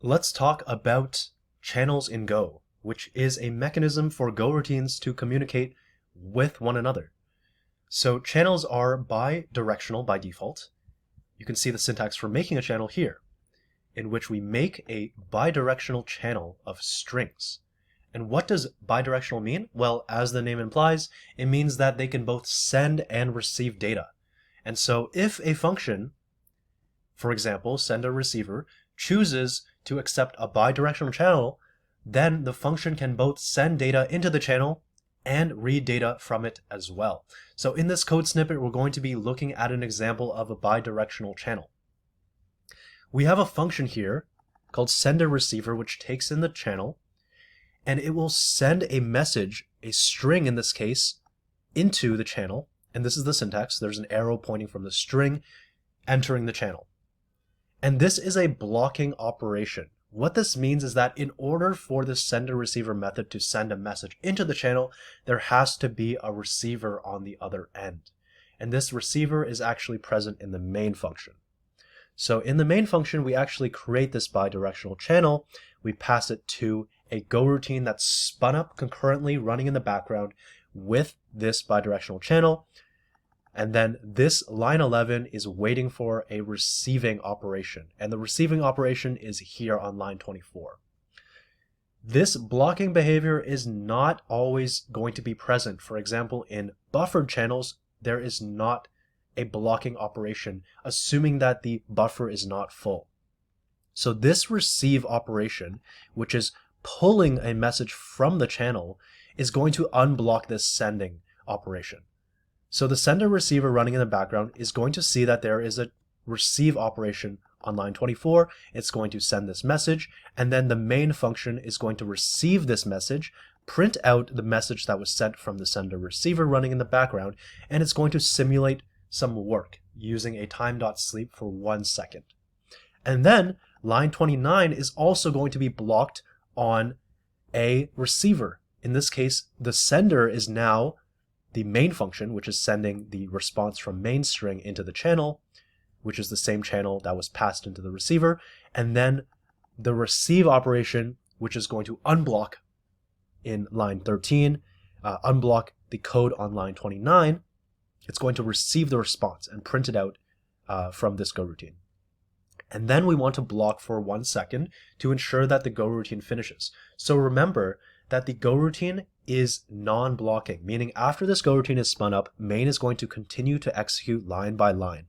Let's talk about channels in Go, which is a mechanism for Goroutines to communicate with one another. So channels are bidirectional by default. You can see the syntax for making a channel here, in which we make a bidirectional channel of strings. And what does bidirectional mean? Well, as the name implies, it means that they can both send and receive data. And so if a function, for example, sender receiver, chooses to accept a bidirectional channel, then the function can both send data into the channel and read data from it as well. So in this code snippet, we're going to be looking at an example of a bidirectional channel. We have a function here called sender receiver, which takes in the channel, and it will send a message, a string in this case, into the channel. And this is the syntax. There's an arrow pointing from the string entering the channel. And this is a blocking operation. What this means is that in order for the sender receiver method to send a message into the channel, there has to be a receiver on the other end. And this receiver is actually present in the main function. So in the main function, we actually create this bidirectional channel. We pass it to a Goroutine that's spun up concurrently running in the background with this bidirectional channel. And then this line 11 is waiting for a receiving operation. And the receiving operation is here on line 24. This blocking behavior is not always going to be present. For example, in buffered channels, there is not a blocking operation, assuming that the buffer is not full. So this receive operation, which is pulling a message from the channel, is going to unblock this sending operation. So the sender receiver running in the background is going to see that there is a receive operation on line 24. It's going to send this message, and then the main function is going to receive this message, print out the message that was sent from the sender receiver running in the background, and it's going to simulate some work using a time.sleep for 1 second. And then line 29 is also going to be blocked on a receiver. In this case, the sender is now the main function, which is sending the response from main string into the channel, which is the same channel that was passed into the receiver, and then the receive operation, which is going to unblock in line 13, unblock the code on line 29. It's going to receive the response and print it out from this Goroutine. And then we want to block for 1 second to ensure that the Goroutine finishes. So remember that the Goroutine is non-blocking, meaning after this Goroutine is spun up, main is going to continue to execute line by line.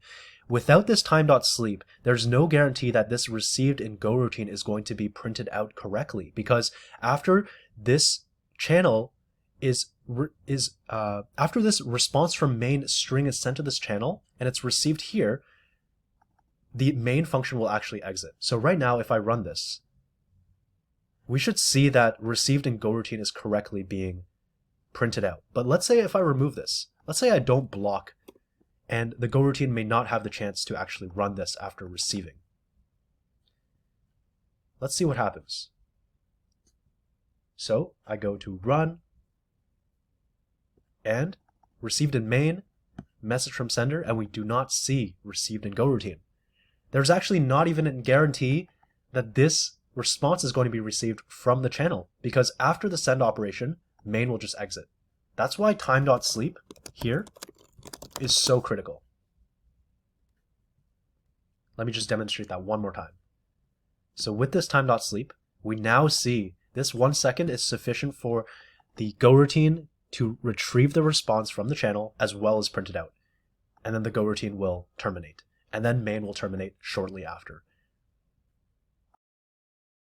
Without this time.sleep, there's no guarantee that this received in Goroutine is going to be printed out correctly, because after this channel after this response from main string is sent to this channel and it's received here, the main function will actually exit. So right now, if I run this, we should see that received in Goroutine is correctly being printed out. But let's say if I remove this, let's say I don't block, and the Goroutine may not have the chance to actually run this after receiving. Let's see what happens. So I go to run, and received in main, message from sender, and we do not see received in Goroutine. There's actually not even a guarantee that this response is going to be received from the channel, because after the send operation, main will just exit. That's why time.sleep here is so critical. Let me just demonstrate that one more time. So with this time.sleep, we now see this 1 second is sufficient for the Goroutine to retrieve the response from the channel as well as print it out. And then the Goroutine will terminate. And then main will terminate shortly after.